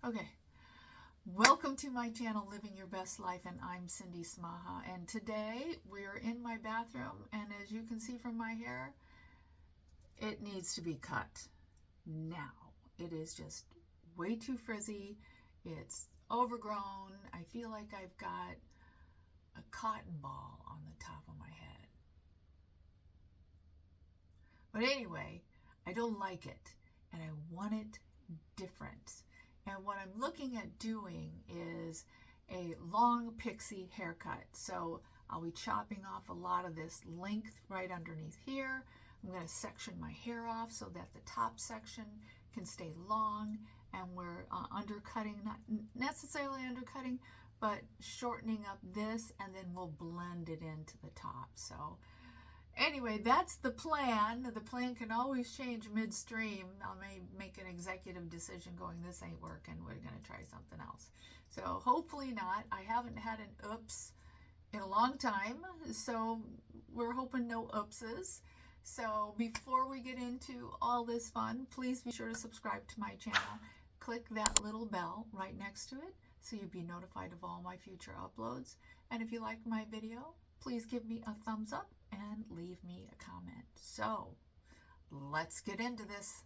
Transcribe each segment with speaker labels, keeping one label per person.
Speaker 1: Okay, welcome to my channel, Living Your Best Life, and I'm Cindy Smaha. And today we're in my bathroom, and as you can see from my hair, it needs to be cut now. It is just way too frizzy. It's overgrown. I feel like I've got a cotton ball on the top of my head. But anyway, I don't like it, and I want it different. And what I'm looking at doing is a long pixie haircut. So I'll be chopping off a lot of this length right underneath here. I'm going to section my hair off so that the top section can stay long, and we're undercutting, not necessarily undercutting, but shortening up this, and then we'll blend it into the top. So anyway, that's the plan. The plan can always change midstream. I may make an executive decision going, this ain't working, we're going to try something else. So hopefully not. I haven't had an oops in a long time, so we're hoping no oopses. So before we get into all this fun, please be sure to subscribe to my channel. Click that little bell right next to it so you'll be notified of all my future uploads. And if you like my video, please give me a thumbs up and leave me a comment. So let's get into this.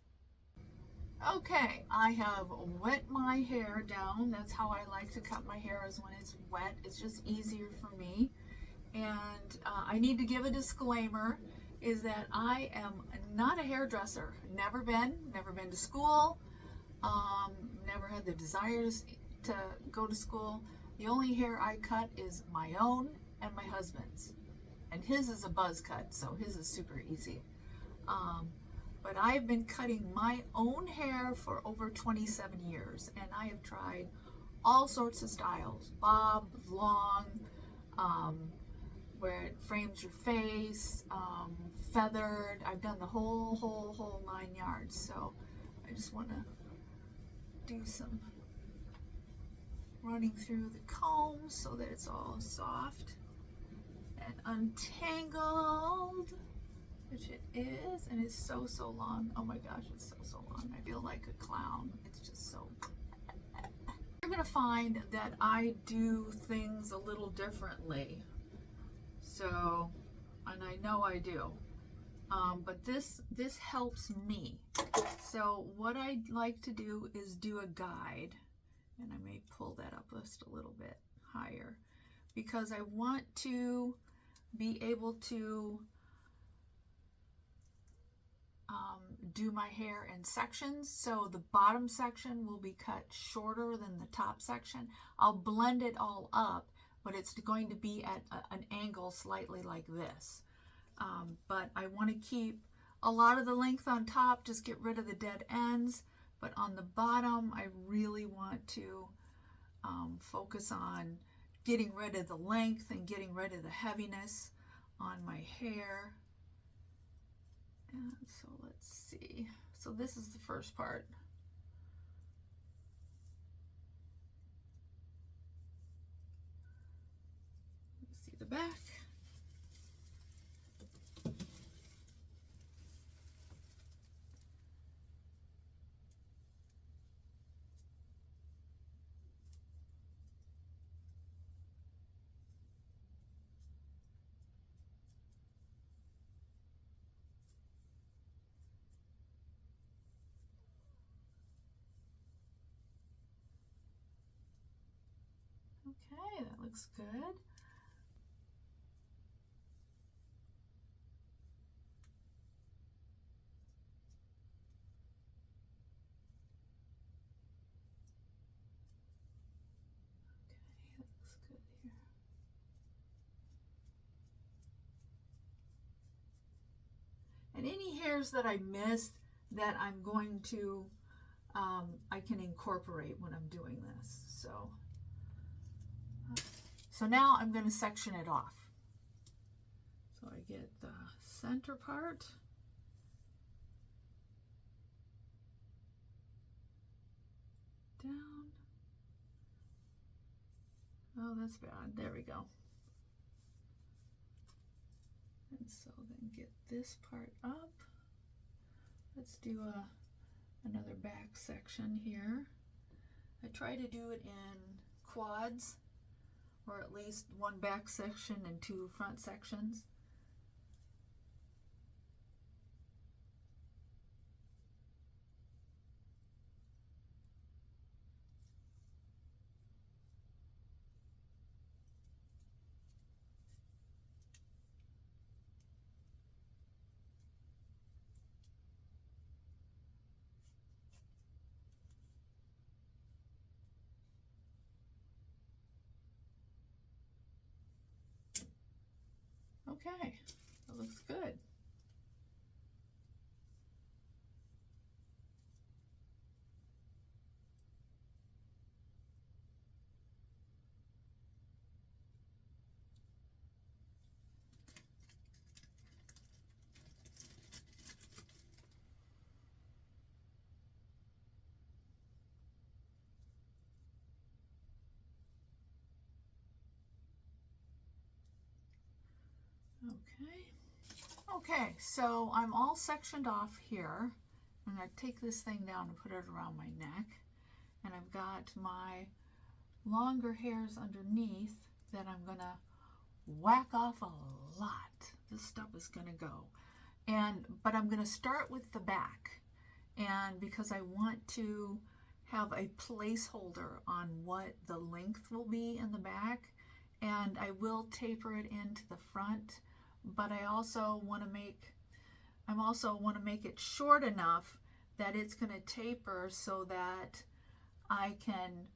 Speaker 1: Okay, I have wet my hair down. That's how I like to cut my hair, is when it's wet. It's just easier for me. And I need to give a disclaimer, is that I am not a hairdresser. Never been to school, never had the desires to go to school. The only hair I cut is my own and my husband's. And his is a buzz cut, so his is super easy. But I've been cutting my own hair for over 27 years, and I have tried all sorts of styles. Bob, long, where it frames your face, feathered. I've done the whole 9 yards. So I just want to do some running through the comb so that it's all soft and untangled, which it is, and it's so long. Oh my gosh, it's so long. I feel like a clown. It's just so. You're gonna find that I do things a little differently. So, and I know I do, but this helps me. So what I'd like to do is do a guide, and I may pull that up just a little bit higher, because I want to be able to do my hair in sections. So the bottom section will be cut shorter than the top section. I'll blend it all up, but it's going to be at an angle slightly like this. But I want to keep a lot of the length on top, just get rid of the dead ends. But on the bottom, I really want to focus on getting rid of the length and getting rid of the heaviness on my hair. And so let's see. So this is the first part. Let's see the back. Okay, that looks good. Okay, that looks good here. And any hairs that I missed that I'm going to, I can incorporate when I'm doing this. So now I'm going to section it off. So I get the center part. Down. Oh, that's bad. There we go. And so then get this part up. Let's do another back section here. I try to do it in quads, or at least one back section and two front sections. Okay, that looks good. Okay. Okay, so I'm all sectioned off here. I'm going to take this thing down and put it around my neck. And I've got my longer hairs underneath that I'm going to whack off a lot. This stuff is going to go. But I'm going to start with the back. And because I want to have a placeholder on what the length will be in the back, and I will taper it into the front, but I also want to make it short enough that it's going to taper so that I can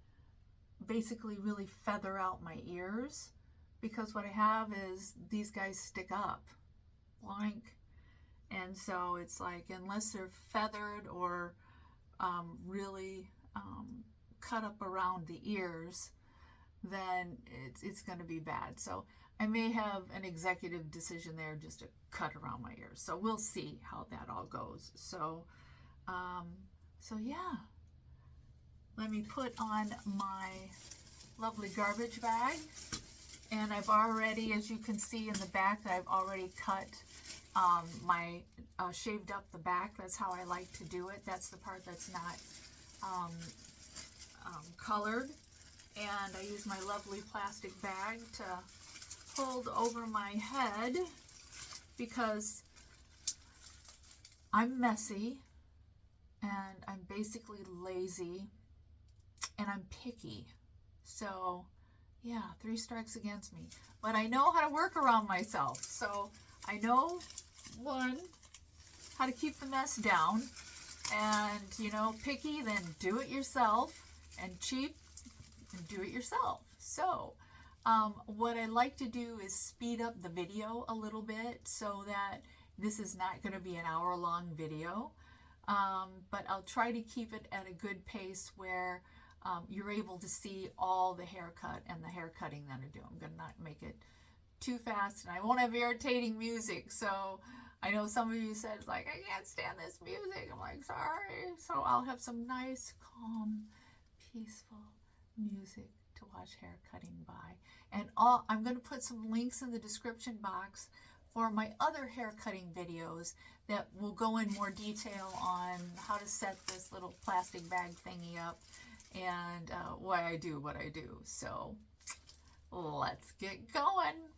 Speaker 1: basically really feather out my ears, because what I have is these guys stick up blank, and so it's like, unless they're feathered or really cut up around the ears, then it's going to be bad. So I may have an executive decision there just to cut around my ears. So we'll see how that all goes. So yeah, let me put on my lovely garbage bag. And I've already, as you can see in the back, I've already cut shaved up the back. That's how I like to do it. That's the part that's not colored. And I use my lovely plastic bag to hold over my head, because I'm messy and I'm basically lazy and I'm picky. So yeah, 3 strikes against me. But I know how to work around myself. So I know, one, how to keep the mess down. And, you know, picky, then do it yourself. And cheap, and do it yourself. So what I like to do is speed up the video a little bit so that this is not going to be an hour-long video. But I'll try to keep it at a good pace where you're able to see all the haircut and the hair cutting that I do. I'm going to not make it too fast, and I won't have irritating music. So I know some of you said, like, I can't stand this music. I'm like, sorry. So I'll have some nice, calm, peaceful music to watch hair cutting by. And I'm going to put some links in the description box for my other hair cutting videos that will go in more detail on how to set this little plastic bag thingy up and why I do what I do. So let's get going.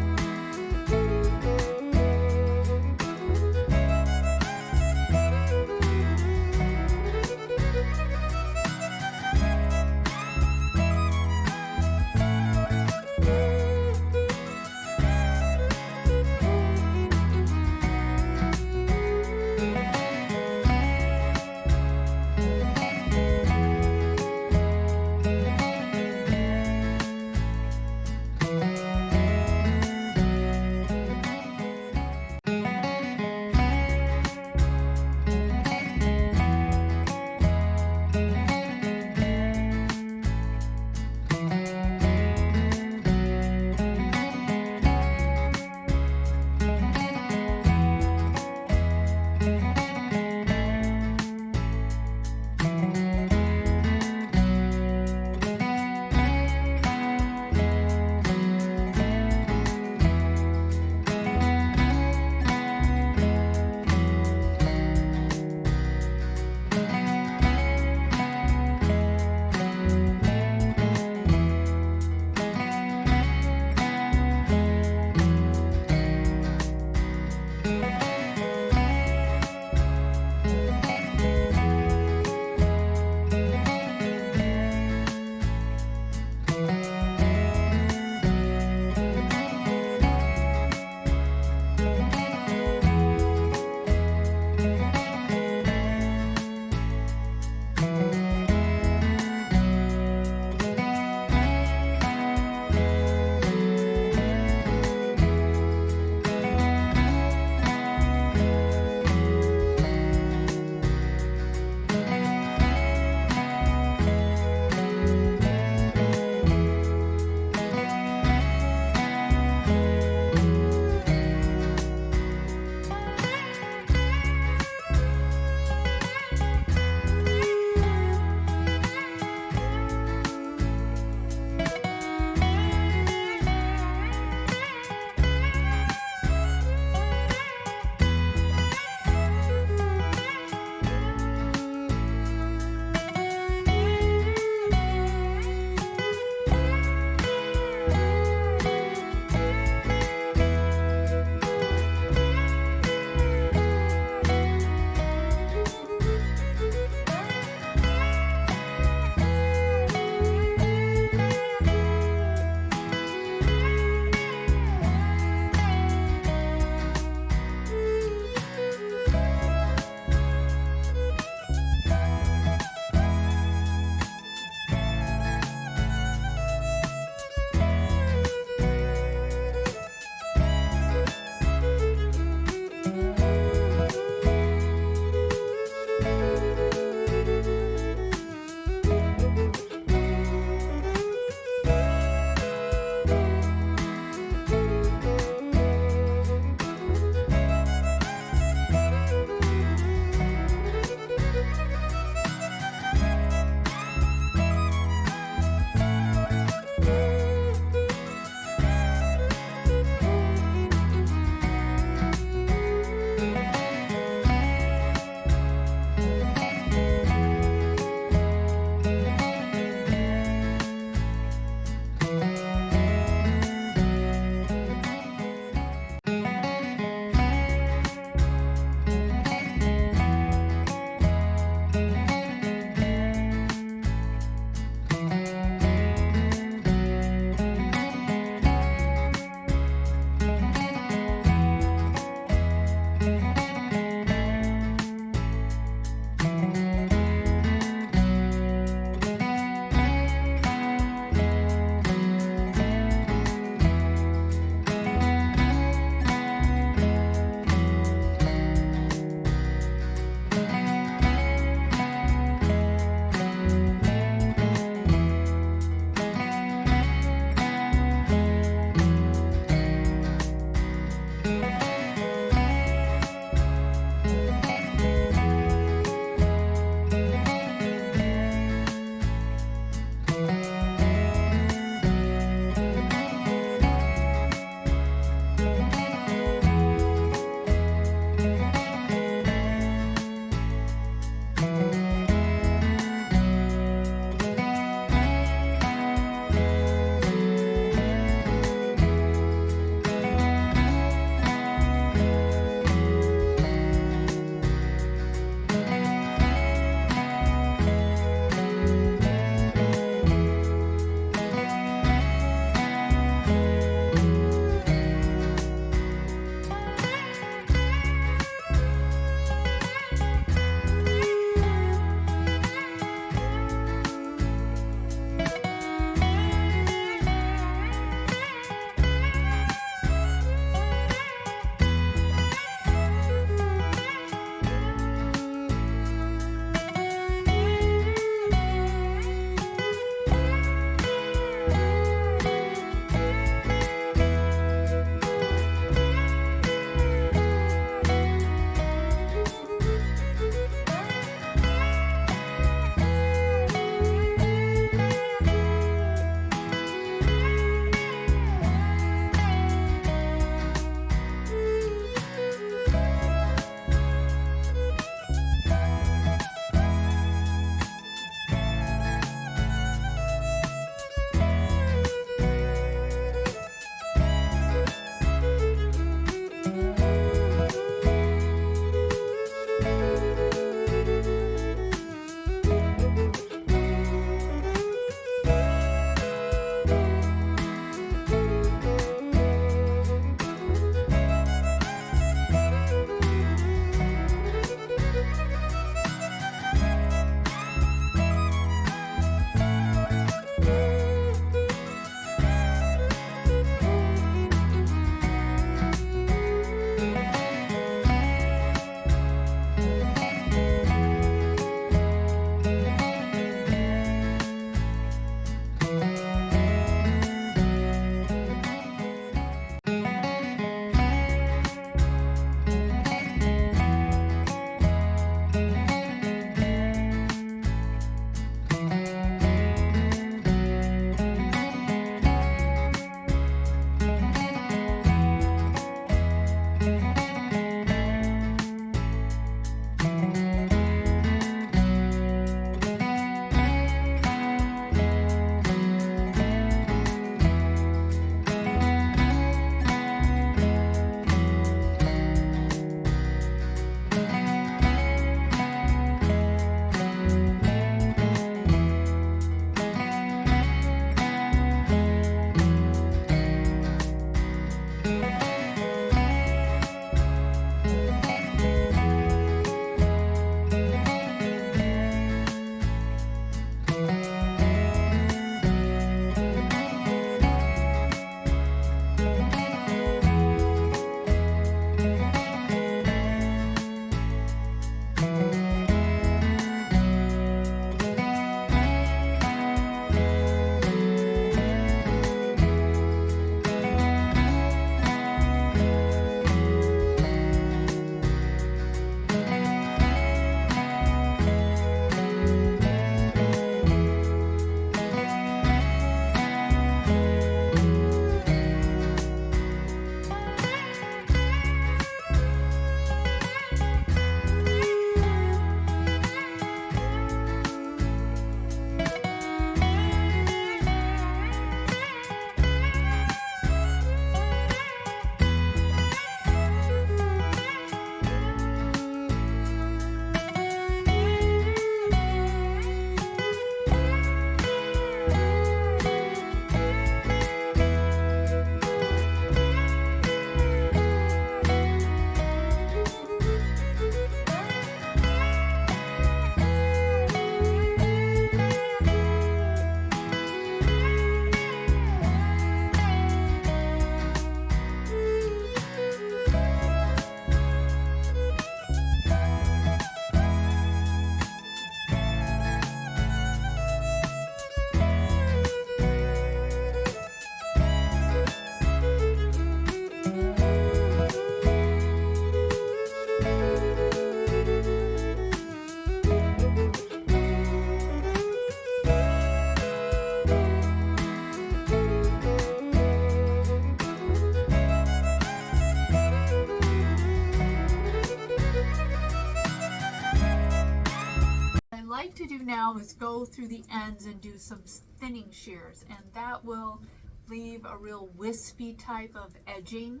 Speaker 1: now is go through the ends and do some thinning shears, and that will leave a real wispy type of edging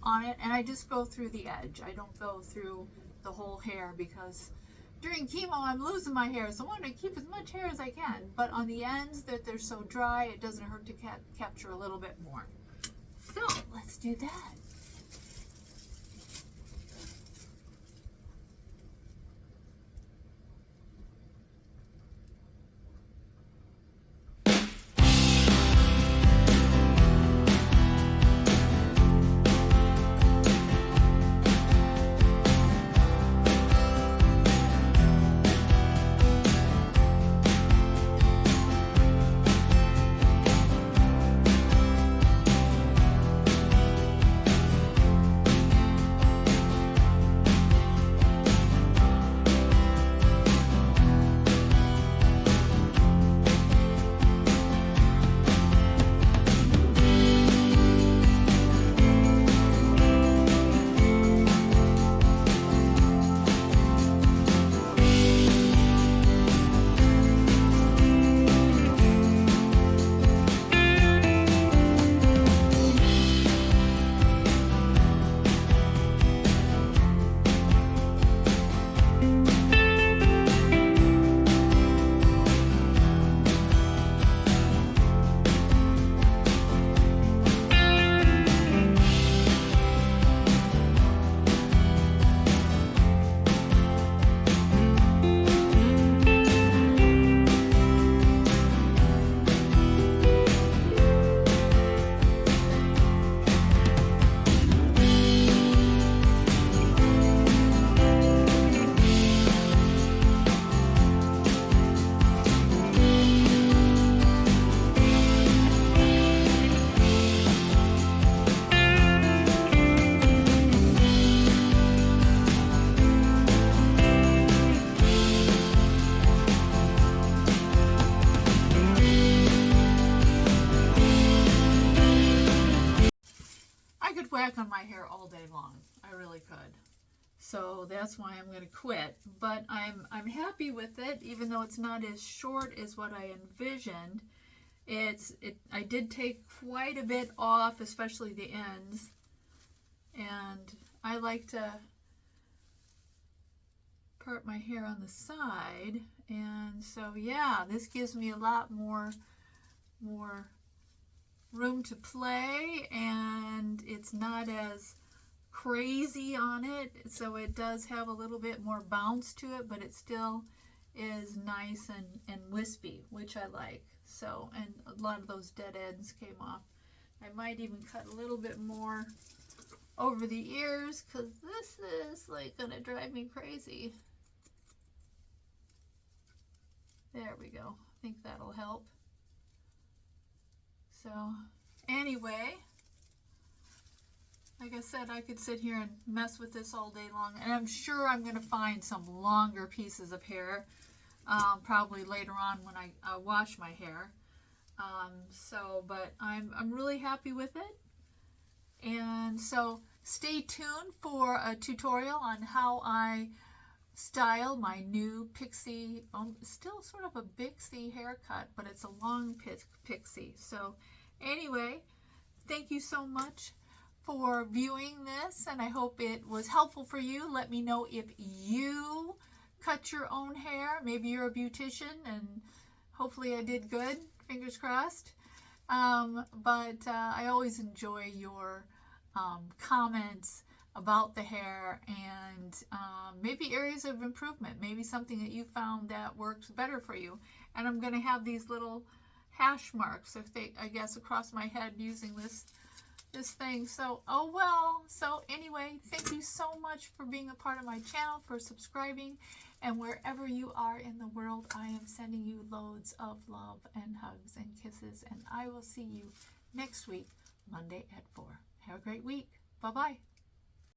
Speaker 1: on it. And I just go through the edge. I don't go through the whole hair, because during chemo I'm losing my hair, so I want to keep as much hair as I can, but on the ends that they're so dry, it doesn't hurt to capture a little bit more. So let's do that. Whack on my hair all day long. I really could. So that's why I'm going to quit. But I'm happy with it, even though it's not as short as what I envisioned. I did take quite a bit off, especially the ends. And I like to part my hair on the side. And so yeah, this gives me a lot more room to play, and it's not as crazy on it, so it does have a little bit more bounce to it, but it still is nice and wispy, which I like. So, and a lot of those dead ends came off. I might even cut a little bit more over the ears, because this is like gonna drive me crazy. There we go. I think that'll help. So anyway, like I said, I could sit here and mess with this all day long, and I'm sure I'm going to find some longer pieces of hair probably later on when I wash my hair. But I'm really happy with it, and so stay tuned for a tutorial on how I style my new pixie, still sort of a Bixie haircut, but it's a long pixie. So anyway, thank you so much for viewing this, and I hope it was helpful for you. Let me know if you cut your own hair. Maybe you're a beautician, and hopefully I did good, fingers crossed. I always enjoy your comments about the hair, and maybe areas of improvement, maybe something that you found that works better for you. And I'm going to have these little hash marks, I guess, across my head using this thing. So, oh well. So anyway, thank you so much for being a part of my channel, for subscribing, and wherever you are in the world, I am sending you loads of love and hugs and kisses, and I will see you next week, Monday at 4. Have a great week. Bye-bye.